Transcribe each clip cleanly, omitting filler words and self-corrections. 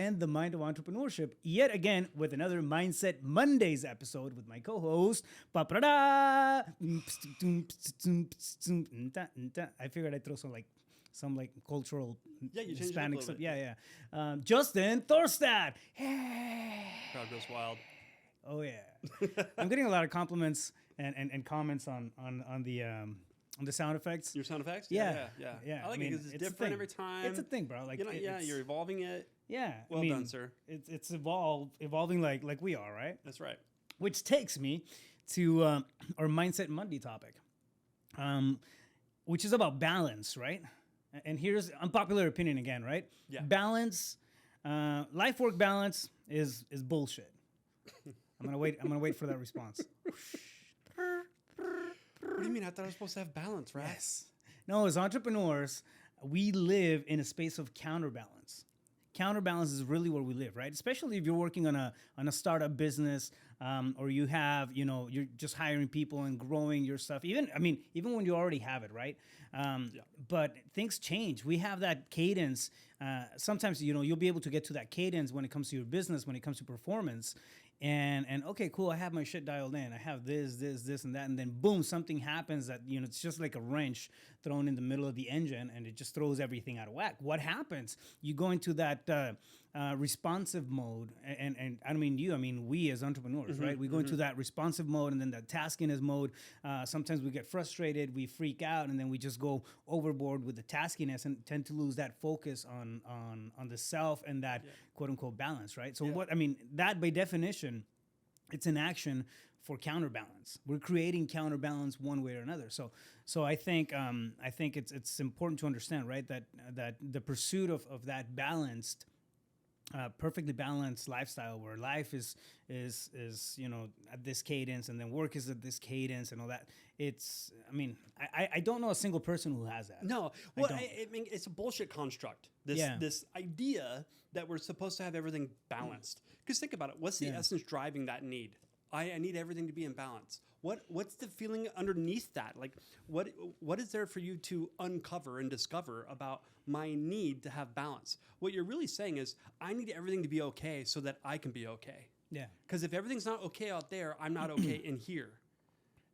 and the Mind of Entrepreneurship yet again with another Mindset Mondays episode with my co-host. I figured I'd throw some cultural Yeah, you changed it up a Hispanic little stuff. bit. Yeah. Justin Thorstad. Crowd goes wild. Oh yeah. I'm getting a lot of compliments and comments on the sound effects. Your sound effects? Yeah. I like it because it's a different thing. every time. It's a thing, bro. Like, you're evolving it. Yeah. Well done, sir. It's evolving like we are, right? That's right. Which takes me to our Mindset Monday topic, which is about balance, right? And here's unpopular opinion again, right? Yeah. Balance, life-work balance is bullshit. I'm gonna wait for that response. What do you mean? I thought I was supposed to have balance, right? Yes. No, as entrepreneurs, we live in a space of counterbalance. Counterbalance is really where we live, right? Especially if you're working on a startup business, or you have, you're just hiring people and growing your stuff. Even when you already have it, right? But things change. We have that cadence. Sometimes, you'll be able to get to that cadence when it comes to your business, when it comes to performance. And okay, cool. I have my shit dialed in. I have this, and that, and then boom, something happens that it's just like a wrench thrown in the middle of the engine, and it just throws everything out of whack. What happens? You go into that responsive mode, and I don't mean you. I mean we as entrepreneurs, right? We go into that responsive mode, and then that taskiness mode. Sometimes we get frustrated, we freak out, and then we just go overboard with the taskiness and tend to lose that focus on the self and that quote unquote balance, right? So that by definition, it's an action for counterbalance. We're creating counterbalance one way or another. So I think it's important to understand, right, that the pursuit of that balanced, perfectly balanced lifestyle where life is at this cadence and then work is at this cadence and all that. I don't know a single person who has that. No, well, I mean, it's a bullshit construct. This idea that we're supposed to have everything balanced. Because think about it. What's the essence driving that need? I need everything to be in balance. What's the feeling underneath that? Like, what is there for you to uncover and discover about my need to have balance? What you're really saying is, I need everything to be okay so that I can be okay. Yeah. Because if everything's not okay out there, I'm not okay in here.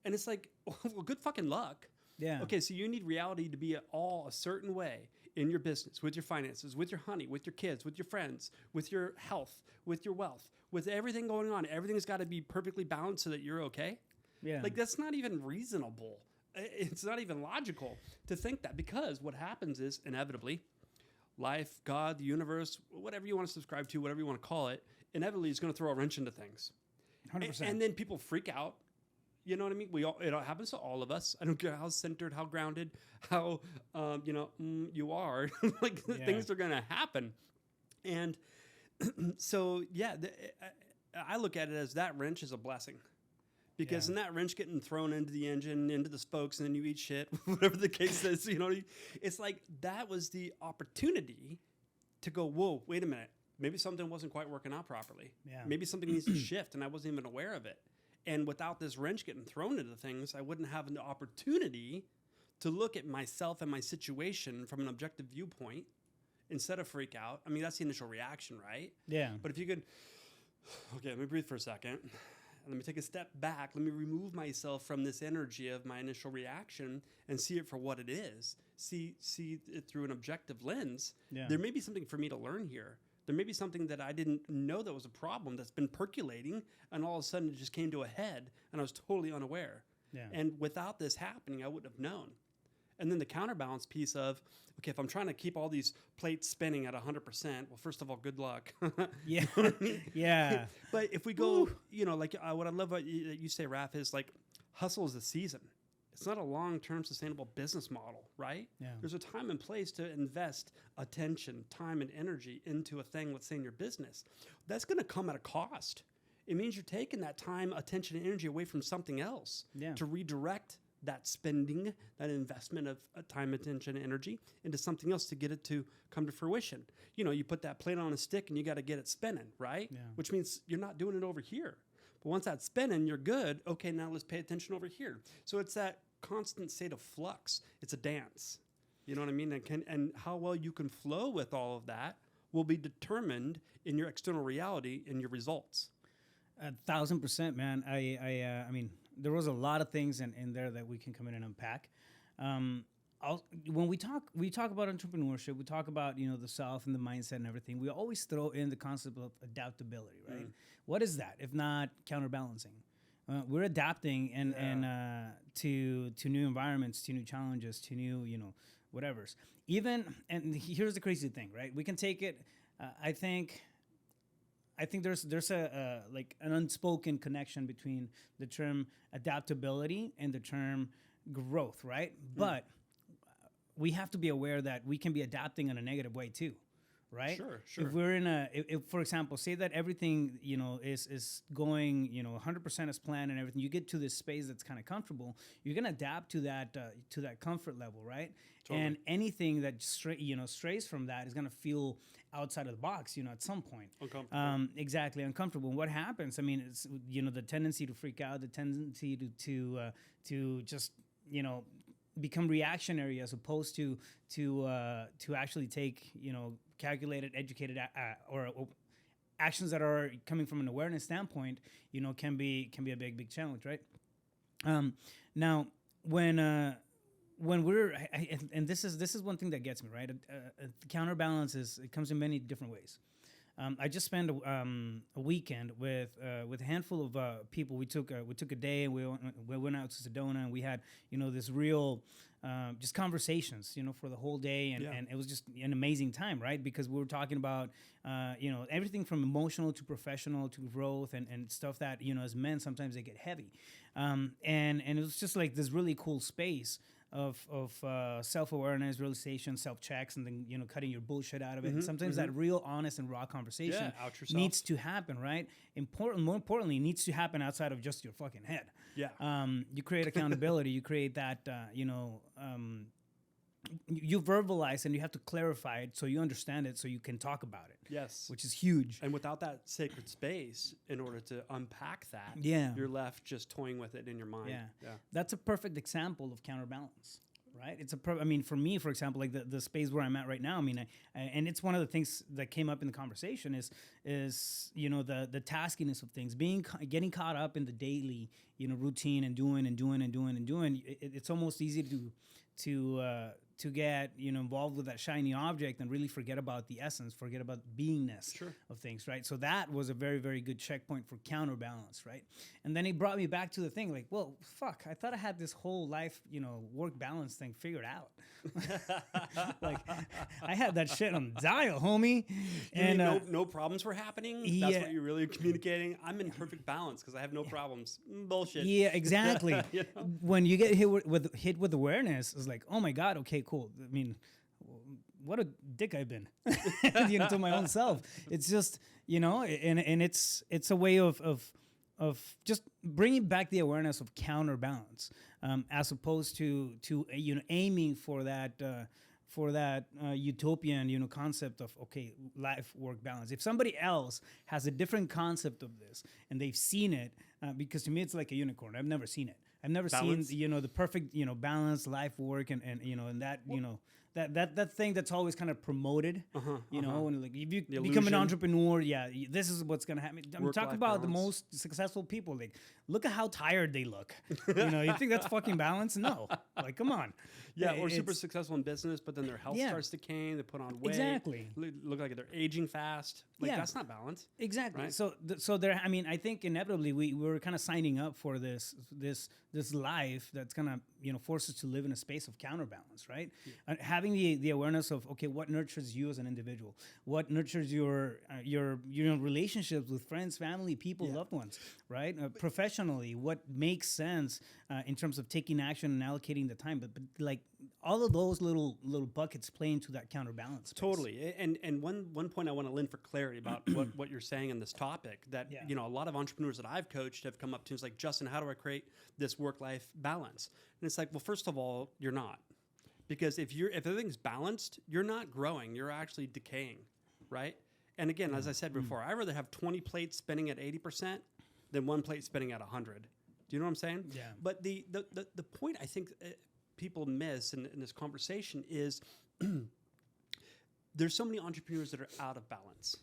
And it's like, well, good fucking luck. Yeah. Okay, so you need reality to be all a certain way in your business, with your finances, with your honey, with your kids, with your friends, with your health, with your wealth, with everything going on. Everything's got to be perfectly balanced so that you're okay. Yeah. Like, that's not even reasonable. It's not even logical to think that, because what happens is, inevitably, life, God, the universe, whatever you want to subscribe to, whatever you want to call it, inevitably is going to throw a wrench into things. 100%. And then people freak out. You know what I mean? It happens to all of us. I don't care how centered, how grounded, how you are. Things are going to happen. And so, I look at it as that wrench is a blessing. Because in that wrench getting thrown into the engine, into the spokes, and then you eat shit, whatever the case is, it's like that was the opportunity to go, whoa, wait a minute. Maybe something wasn't quite working out properly. Yeah. Maybe something needs to shift, and I wasn't even aware of it. And without this wrench getting thrown into things, I wouldn't have an opportunity to look at myself and my situation from an objective viewpoint instead of freak out. I mean, that's the initial reaction, right? Yeah. But if you could, okay, let me breathe for a second. Let me take a step back. Let me remove myself from this energy of my initial reaction and see it for what it is. See it through an objective lens. Yeah. There may be something for me to learn here. There may be something that I didn't know that was a problem that's been percolating, and all of a sudden it just came to a head, and I was totally unaware. Yeah. And without this happening, I wouldn't have known. And then the counterbalance piece of, okay, if I'm trying to keep all these plates spinning at 100%, well, first of all, good luck. Yeah. You know what I mean? Yeah. But if we go, what I love what you say, Raph, is like hustle is a season. It's not a long-term sustainable business model, right? Yeah. There's a time and place to invest attention, time, and energy into a thing, let's say in your business. That's going to come at a cost. It means you're taking that time, attention, and energy away from something else to redirect that spending, that investment of time, attention, and energy into something else to get it to come to fruition. You put that plate on a stick and you got to get it spinning, right? Yeah. Which means you're not doing it over here. But once that's spinning, you're good. Okay, now let's pay attention over here. So it's that constant state of flux. It's a dance. You know what I mean? And how well you can flow with all of that will be determined in your external reality and your results. 1,000%, man. I mean, there was a lot of things in there that we can come in and unpack. When we talk about entrepreneurship, we talk about the self and the mindset and everything. We always throw in the concept of adaptability, right? What is that if not counterbalancing? We're adapting and to new environments, to new challenges, to new whatever's. And here's the crazy thing, right? We can take it. I think there's a like an unspoken connection between the term adaptability and the term growth, right? But we have to be aware that we can be adapting in a negative way too, right? Sure. If we're if for example, say that everything is going 100% as planned and everything, you get to this space that's kind of comfortable. You're gonna adapt to that comfort level, right? Totally. And anything that strays from that is gonna feel outside of the box, at some point. Uncomfortable. Exactly, uncomfortable. And what happens? I mean, it's the tendency to freak out, the tendency to just become reactionary as opposed to actually take calculated, educated or actions that are coming from an awareness standpoint. Can be a big challenge, right? Now when we're and this is one thing that gets me, right. Counterbalance it comes in many different ways. I just spent a weekend with a handful of people. We took a day and we went out to Sedona and we had this real just conversations for the whole day and it was just an amazing time, right? Because we were talking about everything from emotional to professional to growth and stuff that as men sometimes they get heavy, and it was just like this really cool space of self-awareness, realization, self-checks, and then cutting your bullshit out of it. And sometimes that real, honest, and raw conversation needs to happen, right? More importantly, it needs to happen outside of just your fucking head. Yeah. You create accountability. You create that. You verbalize and you have to clarify it so you understand it so you can talk about it. Yes. Which is huge. And without that sacred space, in order to unpack that, you're left just toying with it in your mind. Yeah. That's a perfect example of counterbalance, right? I mean, for me, for example, like the space where I'm at right now, I mean, and it's one of the things that came up in the conversation is the taskiness of things, getting caught up in the daily, routine and doing. It's almost easy to get involved with that shiny object and really forget about the essence, forget about beingness of things, right? So that was a very, very good checkpoint for counterbalance, right? And then it brought me back to the thing, like, well, fuck, I thought I had this whole life, work balance thing figured out. Like, I had that shit on dial, homie. And no problems were happening? That's what you're really communicating? I'm in perfect balance because I have no problems. Bullshit. Yeah, exactly. When you get hit with awareness, it's like, oh my God, okay, cool. I mean, what a dick I've been, to my own self. It's just, and it's a way of just bringing back the awareness of counterbalance, as opposed to aiming for that utopian concept of life work balance. If somebody else has a different concept of this and they've seen it, because to me it's like a unicorn. I've never seen it. I've never seen the perfect balance, life work and that that thing that's always kind of promoted, and like if you become an entrepreneur, this is what's gonna happen. I'm talking about the most successful people. Like, look at how tired they look. You think that's fucking balance? No, like, come on. Yeah, or super successful in business, but then their health starts decaying. They put on weight. Exactly. Look like they're aging fast. Like, that's not balance. Exactly. Right? So there. I mean, I think inevitably we were kind of signing up for this life that's gonna force us to live in a space of counterbalance, right? And having the awareness of what nurtures you as an individual, what nurtures your relationships with friends, family, people, loved ones, right? Professionally, what makes sense in terms of taking action and allocating the time, but like all of those little buckets play into that counterbalance space. Totally. And one point I want to lend for clarity about what you're saying in this topic, that a lot of entrepreneurs that I've coached have come up to me, like, Justin, how do I create this work-life balance? And it's like, well, first of all, you're not. Because if everything's balanced, you're not growing, you're actually decaying, right? And again, as I said before, I'd rather have 20 plates spinning at 80% than one plate spinning at 100. Do you know what I'm saying? Yeah. But the point I think people miss in this conversation is there's so many entrepreneurs that are out of balance,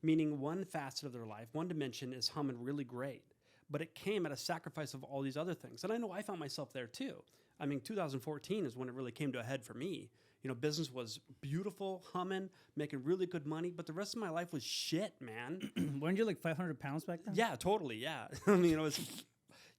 meaning one facet of their life, one dimension is humming really great, but it came at a sacrifice of all these other things. And I know I found myself there too. I mean, 2014 is when it really came to a head for me. You know, business was beautiful, humming, making really good money, but the rest of my life was shit, man. Weren't you like 500 pounds back then? Yeah, totally. Yeah. I mean, it was,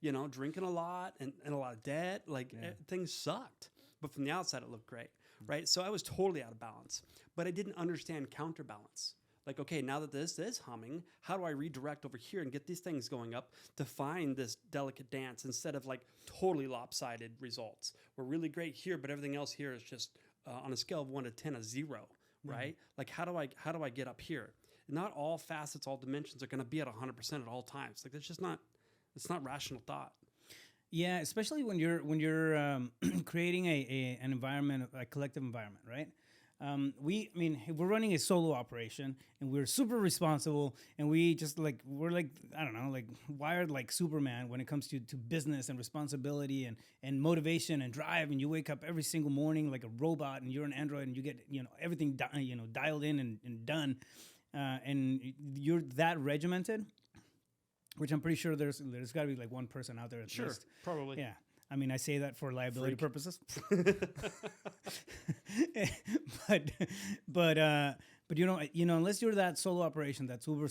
you know, drinking a lot and a lot of debt. Like things sucked, but from the outside, it looked great. Right. So I was totally out of balance, but I didn't understand counterbalance. Like, okay, now that this is humming, how do I redirect over here and get these things going up to find this delicate dance instead of like totally lopsided results? We're really great here, but everything else here is just on a scale of 1 to 10, a 0, right? Like, how do I get up here? Not all facets, all dimensions are going to be at 100% at all times. Like, that's just not, it's not rational thought. Yeah, especially when you're creating an environment, a collective environment, right? If we're running a solo operation and we're super responsible and we're like, I don't know, like wired like Superman when it comes to business and responsibility and motivation and drive. And you wake up every single morning like a robot and you're an android and you get, everything, dialed in and done. And you're that regimented, which I'm pretty sure there's got to be like one person out there at least. Probably. Yeah. I mean, I say that for liability purposes. but unless you're that solo operation, that's uber,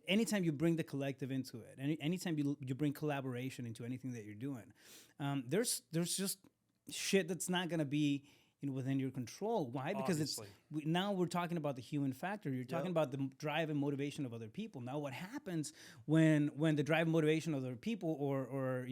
anytime you bring the collective into it, anytime you bring collaboration into anything that you're doing, there's just shit that's not going to be within your control. Why? Because now we're talking about the human factor. You're talking about the drive and motivation of other people. Now, what happens when the drive and motivation of other people or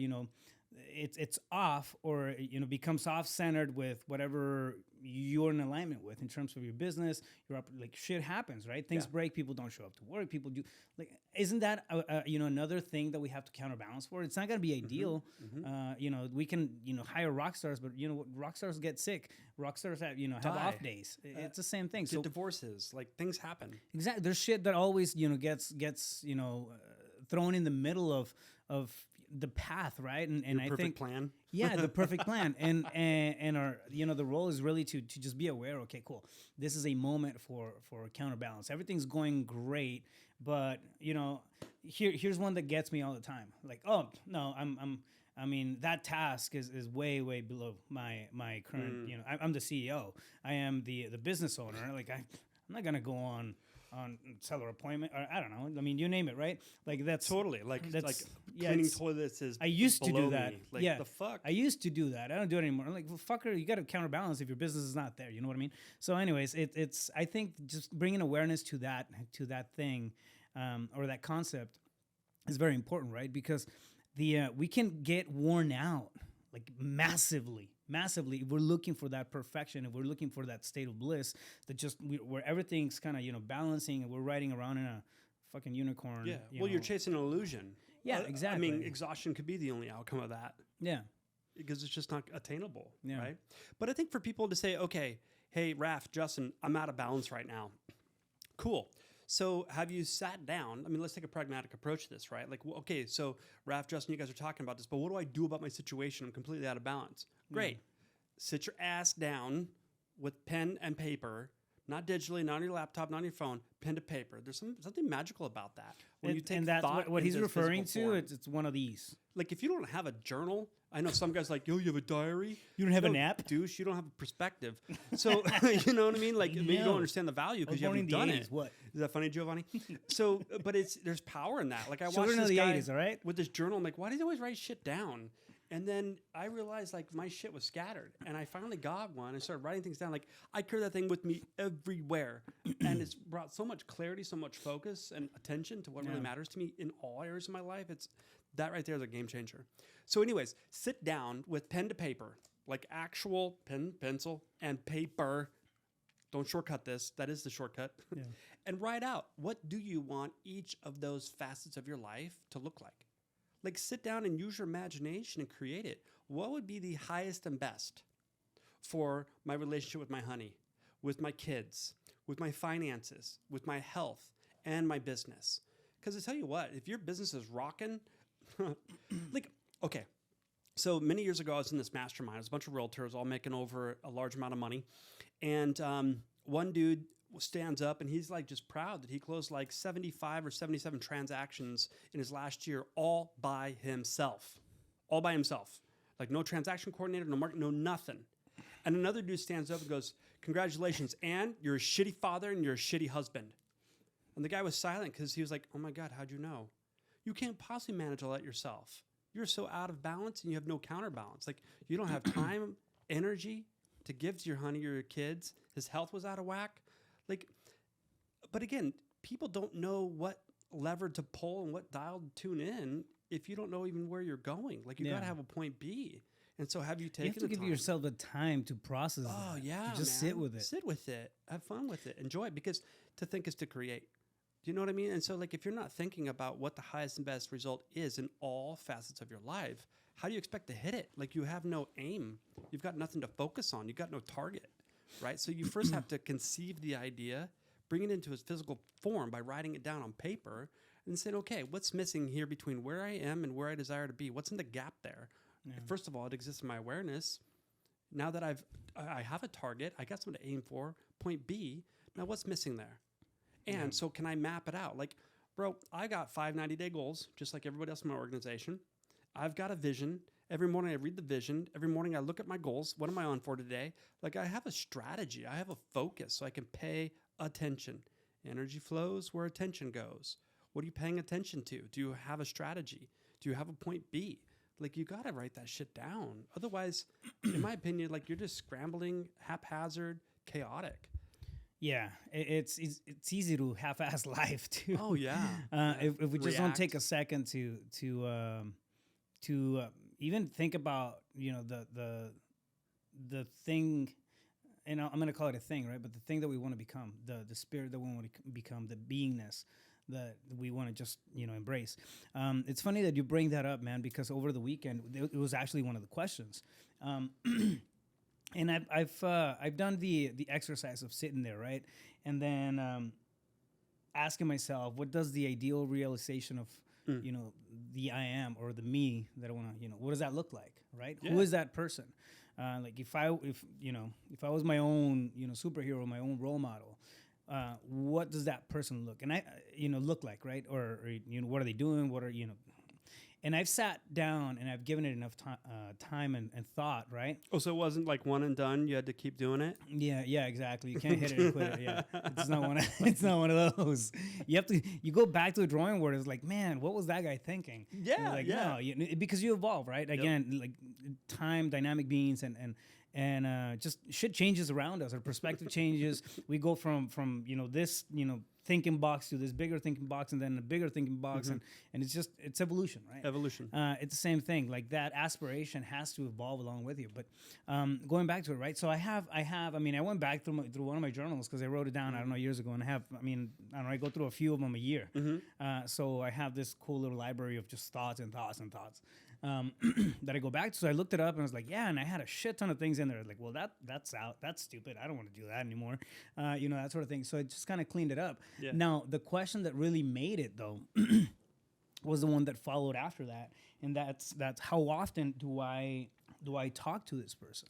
it's off or becomes off-centered with whatever you're in alignment with in terms of your business, like shit happens, right? Things break, people don't show up to work, people do like, isn't that another thing that we have to counterbalance for? It's not going to be ideal. We can hire rock stars, but rock stars get sick, rock stars have have off days. It's the same thing. So divorces, like things happen. Exactly. There's shit that always gets thrown in the middle of the path, right? And Your I perfect think plan. Yeah, the perfect plan. And our the role is really to just be aware, okay, cool. This is a moment for counterbalance. Everything's going great, but here's one that gets me all the time. Like, oh, no, that task is way below my current, I'm the CEO. I am the business owner. Like I'm not going to go on seller appointment, or I don't know. I mean, you name it, right? Like that's totally cleaning toilets is. I used to do that. Me. Like the fuck. I used to do that. I don't do it anymore. I'm like, well, fucker, you got to counterbalance if your business is not there. You know what I mean? So, anyways, it's I think just bringing awareness to that thing or that concept is very important, right? Because we can get worn out like massively if we're looking for that perfection, if we're looking for that state of bliss that just where everything's kind of balancing and we're riding around in a fucking unicorn. Yeah. You're chasing an illusion. Yeah, exactly. I mean, exhaustion could be the only outcome of that. Yeah. Because it's just not attainable. Yeah. Right. But I think for people to say, okay, hey, Raph, Justin, I'm out of balance right now. Cool. So have you sat down? I mean, let's take a pragmatic approach to this, right? Like, okay, so Raph, Justin, you guys are talking about this, but what do I do about my situation? I'm completely out of balance. Great. Sit your ass down with pen and paper, not digitally, not on your laptop, not on your phone, pen to paper. There's something magical about that. When you take and that's thought what he's into referring to. form. It's one of these. Like if you don't have a journal, I know some guys like, yo, you have a diary? You don't have a nap? Douche, you don't have a perspective. So, you know what I mean? Like, you don't understand the value because you haven't done it. What? Is that funny, Giovanni? So, but there's power in that. Like I watched Children this of the guy 80s, all right? with this journal. I'm like, why does he always write shit down? And then I realized like my shit was scattered, and I finally got one. I started writing things down. Like I carry that thing with me everywhere, and it's brought so much clarity, so much focus and attention to what really matters to me in all areas of my life. It's that right there is a game changer. So, anyways, sit down with pen to paper, like actual pen, pencil, and paper. Don't shortcut this. That is the shortcut. Yeah. And write out, what do you want each of those facets of your life to look like? Like sit down and use your imagination and create it. What would be the highest and best for my relationship with my honey, with my kids, with my finances, with my health, and my business? Because I tell you what, if your business is rocking, like, okay. So many years ago, I was in this mastermind. It was a bunch of realtors all making over a large amount of money. And one dude stands up and he's like just proud that he closed like 75 or 77 transactions in his last year all by himself. All by himself. Like no transaction coordinator, no market, no nothing. And another dude stands up and goes, congratulations, and you're a shitty father and you're a shitty husband. And the guy was silent because he was like, oh my God, how'd you know? You can't possibly manage all that yourself. You're so out of balance and you have no counterbalance. Like you don't have time, energy to give to your honey or your kids. His health was out of whack. Like, but again, people don't know what lever to pull and what dial to tune in if you don't know even where you're going. Like you got to have a point B. And so have you taken You have to give yourself the time to process Oh, that, yeah, to just man. sit with it. Sit with it. Have fun with it. Enjoy it because to think is to create. Do you know what I mean? And so like if you're not thinking about what the highest and best result is in all facets of your life, how do you expect to hit it? Like you have no aim. You've got nothing to focus on. You've got no target, right? So you first have to conceive the idea, bring it into its physical form by writing it down on paper and saying, okay, what's missing here between where I am and where I desire to be? What's in the gap there? Yeah. First of all, it exists in my awareness. Now that I have a target, I got something to aim for. Point B, now what's missing there? And so can I map it out? Like, bro, I got 5 90-day goals, just like everybody else in my organization. I've got a vision. Every morning I read the vision. Every morning I look at my goals. What am I on for today? Like I have a strategy. I have a focus so I can pay attention. Energy flows where attention goes. What are you paying attention to? Do you have a strategy? Do you have a point B? Like you got to write that shit down. Otherwise, in my opinion, like you're just scrambling, haphazard, chaotic. Yeah, it's easy to half-ass life too. Oh yeah. If we just don't take React. a second to even think about the thing, and I'm gonna call it a thing, right? But the thing that we want to become, the spirit that we want to become, the beingness that we want to just embrace. It's funny that you bring that up, man, because over the weekend it was actually one of the questions. And I've done the exercise of sitting there, right, and then asking myself, what does the ideal realization of the I am or the me that I want to what does that look like, right? Yeah. Who is that person? Like if I was my own superhero, my own role model, what does that person look look like, right? Or what are they doing? What are And I've sat down and I've given it enough time and thought, right? Oh, so it wasn't like one and done. You had to keep doing it. Yeah, exactly. You can't hit it and quit it. Yeah, it's not one. It's not one of those. You go back to the drawing board. It's like, man, what was that guy thinking? Yeah, And like, yeah. No, because you evolve, right? Again, like time, dynamic beings, and just shit changes around us. Our perspective changes. We go from this thinking box to this bigger thinking box, and then a bigger thinking box, and it's evolution, right? Evolution. It's the same thing. Like that aspiration has to evolve along with you. But going back to it, right? So I went back through one of my journals because I wrote it down, I don't know, years ago, and I go through a few of them a year. So I have this cool little library of just thoughts and thoughts and thoughts that I go back to. So I looked it up and I was like, yeah, and I had a shit ton of things in there. Like, well, that's out. That's stupid. I don't want to do that anymore. That sort of thing. So I just kind of cleaned it up. Yeah. Now, the question that really made it, though, was the one that followed after that, and that's how often do I talk to this person?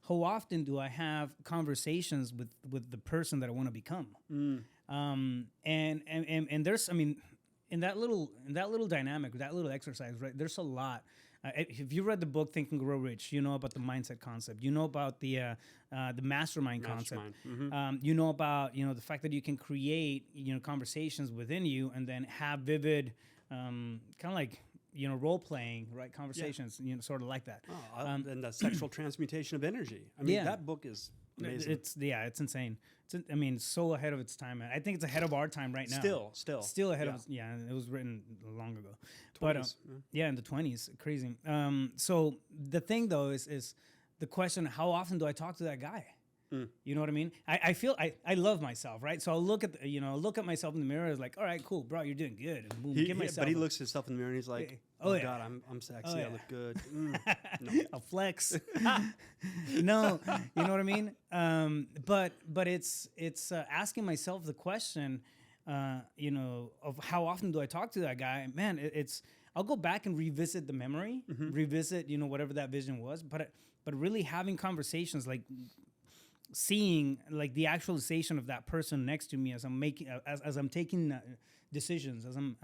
How often do I have conversations with the person that I want to become? And there's, in that little dynamic, that little exercise, right? There's a lot. If you read the book Think and Grow Rich, you know about the mindset concept. You know about the mastermind concept. You know about the fact that you can create conversations within you and then have vivid, kind of like role playing, right? Conversations, sort of like that. Oh, and the sexual transmutation of energy. That book is amazing. It's insane. It's so ahead of its time, man. I think it's ahead of our time right now. Still ahead of its, and it was written long ago. 20s, But in the 20s, crazy. So the thing though is the question: how often do I talk to that guy? You know what I mean? I feel I love myself, right? So I'll look at myself in the mirror. It's like, all right, cool, bro, you're doing good. And boom, but he looks at himself in the mirror and he's like, oh yeah. God, I'm sexy. I look good. No. A flex. No, you know what I mean? But it's asking myself the question, of how often do I talk to that guy? Man, I'll go back and revisit the memory, revisit whatever that vision was, but really having conversations like seeing like the actualization of that person next to me as I'm making as I'm taking decisions, as I'm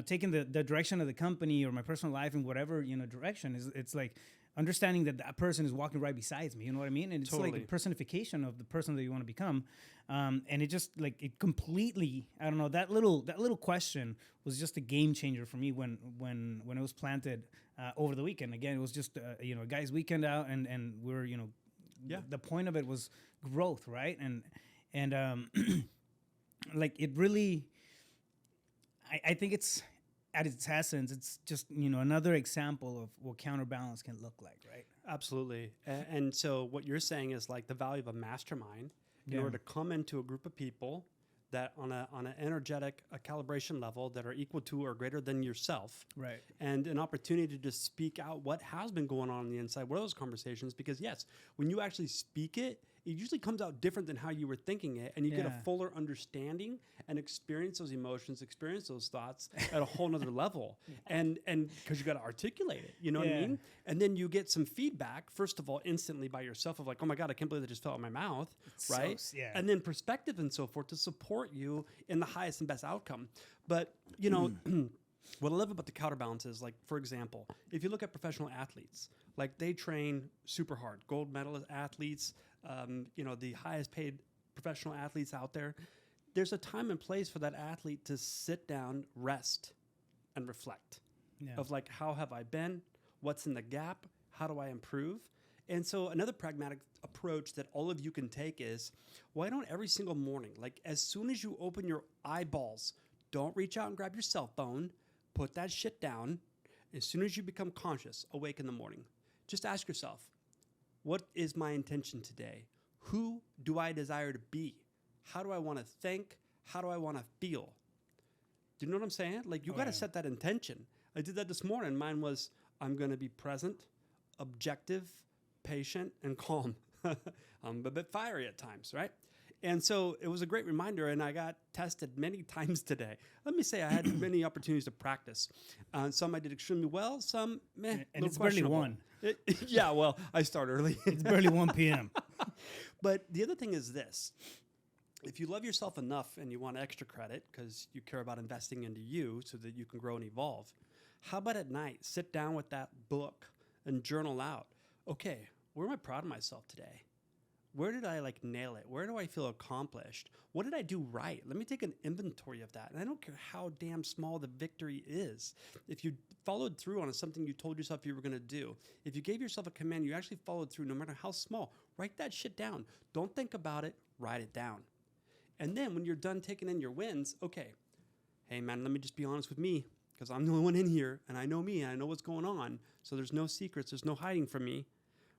taking the direction of the company or my personal life in whatever direction, is it's like understanding that that person is walking right beside me. You know what I mean? And it's like Totally. a personification of the person that you want to become. And it just like it completely, I don't know, that little question was just a game changer for me when it was planted over the weekend. Again, it was just a guy's weekend out, and we're Yeah. the point of it was growth, right? And like it really, I think it's at its essence, it's just another example of what counterbalance can look like, right? Absolutely. And so what you're saying is like the value of a mastermind in Yeah. order to come into a group of people that on an energetic calibration level that are equal to or greater than yourself, Right. and an opportunity to speak out what has been going on the inside. What are those conversations? Because yes, when you actually speak it, it usually comes out different than how you were thinking it, and you get a Yeah. fuller understanding and experience those emotions, experience those thoughts at a whole nother level. And because you got to articulate it, you know what I Yeah. mean? And then you get some feedback, first of all, instantly by yourself of like, oh my God, I can't believe that just fell out of my mouth, So right? yeah. And then perspective and so forth to support you in the highest and best outcome. But, what I love about the counterbalance is, like, for example, if you look at professional athletes, like they train super hard, gold medalist athletes, the highest paid professional athletes out there. There's a time and place for that athlete to sit down, rest, and reflect Yeah. of like, how have I been? What's in the gap? How do I improve? And so another pragmatic approach that all of you can take is, why don't every single morning, like as soon as you open your eyeballs, don't reach out and grab your cell phone, put that shit down. As soon as you become conscious, awake in the morning, just ask yourself, what is my intention today? Who do I desire to be? How do I want to think? How do I want to feel? Do you know what I'm saying? Like, you got to yeah. set that intention. I did that this morning. Mine was, I'm going to be present, objective, patient, and calm. I'm a bit fiery at times, right? And so it was a great reminder, and I got tested many times today. Let me say I had many opportunities to practice. Some I did extremely well, some meh. And little it's barely questionable. 1. Yeah, well, I start early. It's barely 1 p.m. But the other thing is this. If you love yourself enough and you want extra credit because you care about investing into you so that you can grow and evolve, how about at night, sit down with that book and journal out, okay, where am I proud of myself today? Where did I like nail it? Where do I feel accomplished? What did I do right? Let me take an inventory of that. And I don't care how damn small the victory is. If you followed through on something you told yourself you were going to do, if you gave yourself a command, you actually followed through no matter how small, write that shit down. Don't think about it, write it down. And then when you're done taking in your wins, okay, hey man, let me just be honest with me because I'm the only one in here and I know me and I know what's going on. So there's no secrets, there's no hiding from me.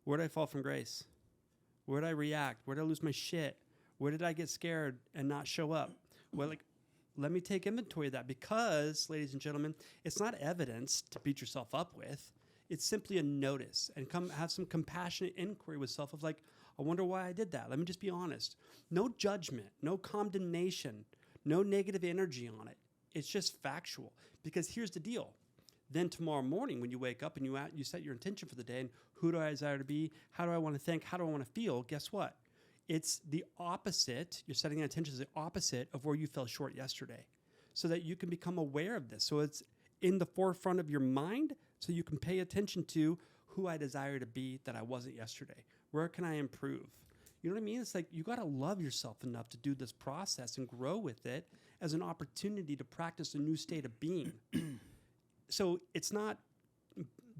Where did I fall from grace? Where did I react? Where did I lose my shit? Where did I get scared and not show up? Well, like, let me take inventory of that because, ladies and gentlemen, it's not evidence to beat yourself up with. It's simply a notice and come have some compassionate inquiry with self of like, I wonder why I did that. Let me just be honest. No judgment, no condemnation, no negative energy on it. It's just factual. Because here's the deal. Then tomorrow morning when you wake up and you set your intention for the day and who do I desire to be? How do I want to think? How do I want to feel? Guess what? It's the opposite. You're setting an intention as the opposite of where you fell short yesterday so that you can become aware of this. So it's in the forefront of your mind so you can pay attention to who I desire to be that I wasn't yesterday. Where can I improve? You know what I mean? It's like you got to love yourself enough to do this process and grow with it as an opportunity to practice a new state of being. So it's not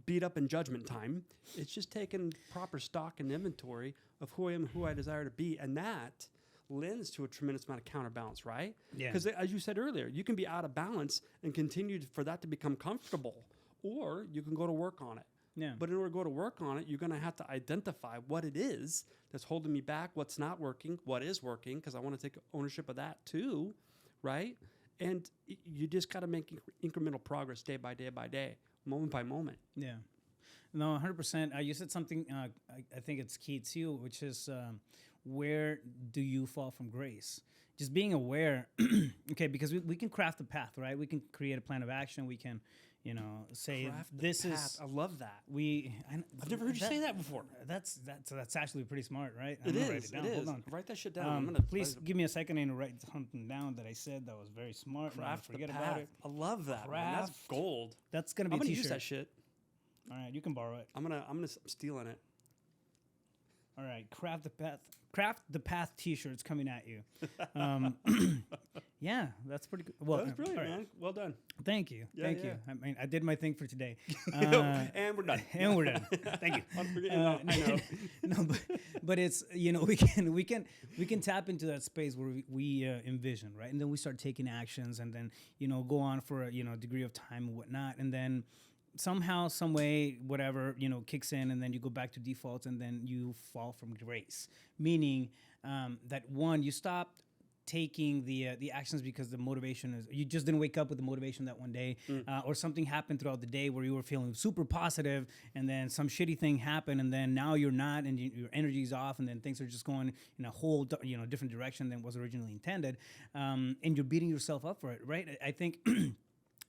beat up in judgment time. It's just taking proper stock and inventory of who I am, who I desire to be. And that lends to a tremendous amount of counterbalance, right? Yeah. Because as you said earlier, you can be out of balance and continue for that to become comfortable, or you can go to work on it. Yeah. But in order to go to work on it, you're going to have to identify what it is that's holding me back, what's not working, what is working, because I want to take ownership of that too, right? And you just got to make incremental progress day by day by day, moment by moment. Yeah. No, 100%. You said something, I think it's key too, which is where do you fall from grace? just being aware. Okay, because we can craft a path, right? We can create a plan of action. We can, say Craft the this path. is I love that. I've never heard you say that before. That's actually pretty smart, right? It I'm gonna write is. it down. It is. Hold on. Write that shit down. I'm gonna Please give me a second and write something down that I said that was very smart. and I'll craft the forget path. about it. I love that. Man. That's Craft. gold. That's gonna be I'm a gonna t-shirt. use that shit. All right, you can borrow it. I'm stealing it. All right, craft the path T-shirts coming at you. Yeah, that's pretty good. Well, That was brilliant, all right. man. Well done. Thank you, Yeah, thank yeah. you. I mean, I did my thing for today. And we're done. And we're done. Thank you. I know. No, but it's we can tap into that space where we envision, right, and then we start taking actions, and then go on for a degree of time and whatnot, and then somehow, some way, whatever kicks in, and then you go back to defaults, and then you fall from grace, meaning that one, you stop taking the actions because the motivation is you just didn't wake up with the motivation that one day, or something happened throughout the day where you were feeling super positive, and then some shitty thing happened, and then now you're not, and your energy's off, and then things are just going in a whole different direction than was originally intended, and you're beating yourself up for it, right? I think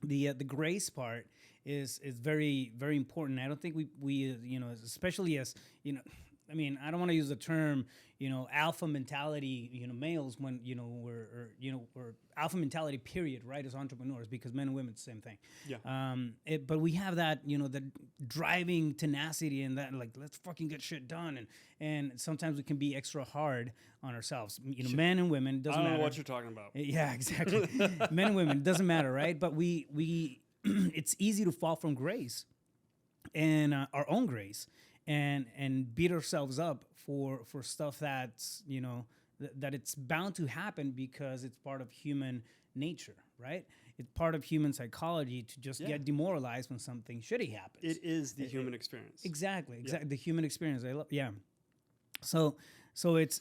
the grace part is very, very important. I don't think we especially as I mean, I don't want to use the term alpha mentality males when we're alpha mentality period, right, as entrepreneurs, because men and women it's the same thing. Yeah. But we have that the driving tenacity and that, like, let's fucking get shit done, and sometimes we can be extra hard on ourselves. Men and women, doesn't I don't matter know what you're talking about. Yeah, exactly. Men and women, doesn't matter, right? But we it's easy to fall from grace and our own grace and beat ourselves up for stuff that's that it's bound to happen because it's part of human nature, right? It's part of human psychology to just get demoralized when something shitty happens. It is the human experience. Exactly. The human experience. So it's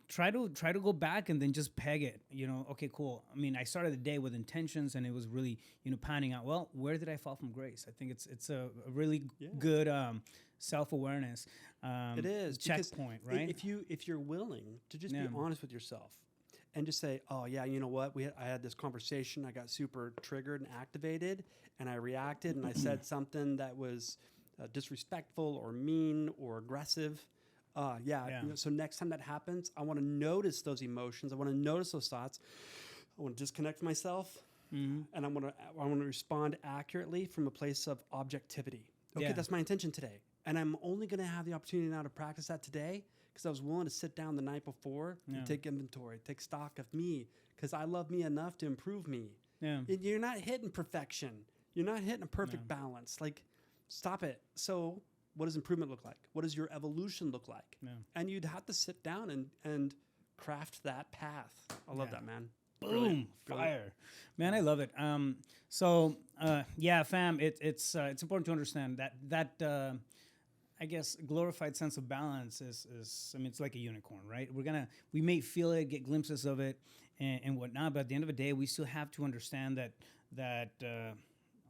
try to go back and then just peg it. Okay, cool. I mean, I started the day with intentions, and it was really panning out. Well, where did I fall from grace? I think it's a really good self-awareness. It is checkpoint, right? If you're willing to just be honest with yourself and just say, oh yeah, you know what, I had this conversation, I got super triggered and activated, and I reacted and I said something that was disrespectful or mean or aggressive. So next time that happens, I want to notice those emotions. I want to notice those thoughts. I want to disconnect myself, and I want to respond accurately from a place of objectivity. Okay, that's my intention today, and I'm only going to have the opportunity now to practice that today because I was willing to sit down the night before and take inventory, take stock of me, because I love me enough to improve me. Yeah, you're not hitting perfection. You're not hitting a perfect balance. Like, stop it. So what does improvement look like? What does your evolution look like? Yeah. And you'd have to sit down and craft that path. I love that, man. Boom, Brilliant. fire, man! I love it. Fam, it's important to understand that I guess glorified sense of balance is I mean, it's like a unicorn, right? We may feel it, get glimpses of it, and whatnot, but at the end of the day, we still have to understand that.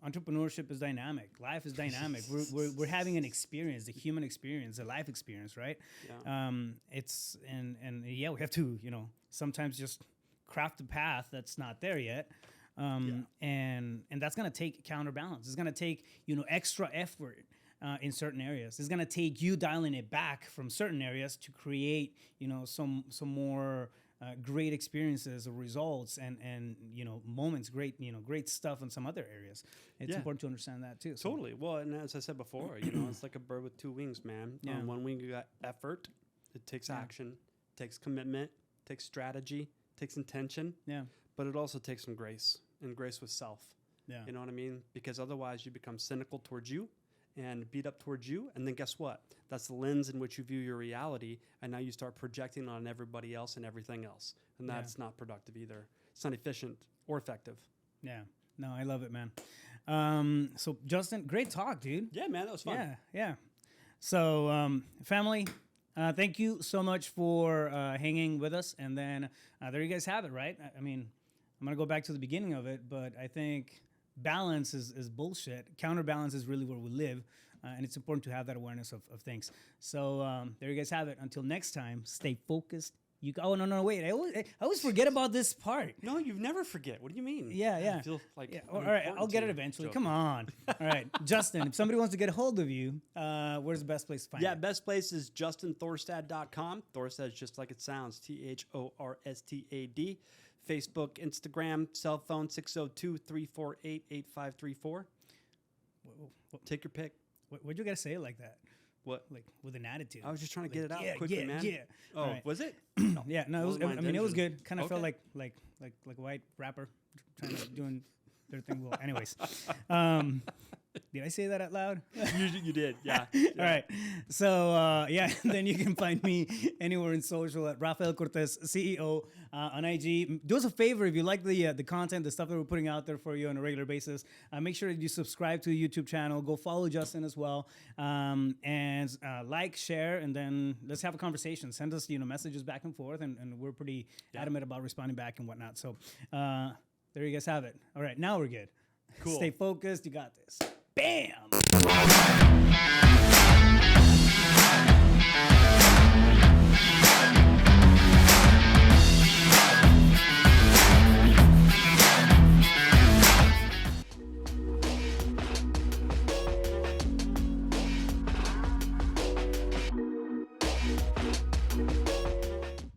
Entrepreneurship is dynamic. Life is dynamic. We're having an experience, the human experience, a life experience, right? Yeah. We have to sometimes just craft a path that's not there yet, and that's gonna take counterbalance. It's gonna take extra effort in certain areas. It's gonna take you dialing it back from certain areas to create some more. Great experiences or results and moments, great stuff in some other areas. It's important to understand that too. So. Totally. Well, and as I said before, it's like a bird with two wings, man. Yeah. On one wing you got effort, it takes action, takes commitment, takes strategy, takes intention. Yeah. But it also takes some grace and grace with self. Yeah. You know what I mean? Because otherwise you become cynical towards you and beat up towards you. And then guess what? That's the lens in which you view your reality. And now you start projecting on everybody else and everything else. And that's not productive either. It's not efficient or effective. Yeah. No, I love it, man. So Justin, great talk, dude. Yeah, man, that was fun. Yeah. So family, thank you so much for hanging with us. And then there you guys have it, right? I mean, I'm going to go back to the beginning of it, but I think balance is bullshit. Counterbalance is really where we live. And it's important to have that awareness of things. So there you guys have it. Until next time, stay focused, Oh no wait! I always forget about this part. No, you never forget. What do you mean? Yeah. I feel like Yeah. I'm All right, important I'll to get it you. eventually. Joking. Come on. All right, Justin. If somebody wants to get a hold of you, where's the best place to find Yeah, you? best place is justinthorstad.com. Thorstad is just like it sounds, THORSTAD. Facebook, Instagram, cell phone 602-348-8534. Take your pick. Why'd you gotta say it like that? What? Like with an attitude? I was just trying to get it out yeah, quickly, yeah, man. Yeah. Oh, All right. was it? Yeah. No, it was. What was I my mean, it was intention? good. Kind of felt Okay. like a white rapper trying to doing their thing. Well, anyways, did I say that out loud? You did, yeah. All right. So, yeah, then you can find me anywhere in social at Rafael Cortez, CEO on IG. Do us a favor if you like the content, the stuff that we're putting out there for you on a regular basis. Make sure that you subscribe to the YouTube channel. Go follow Justin as well. And like, share, and then let's have a conversation. Send us, messages back and forth, and we're pretty adamant about responding back and whatnot. So there you guys have it. All right, now we're good. Cool. Stay focused. You got this. Bam!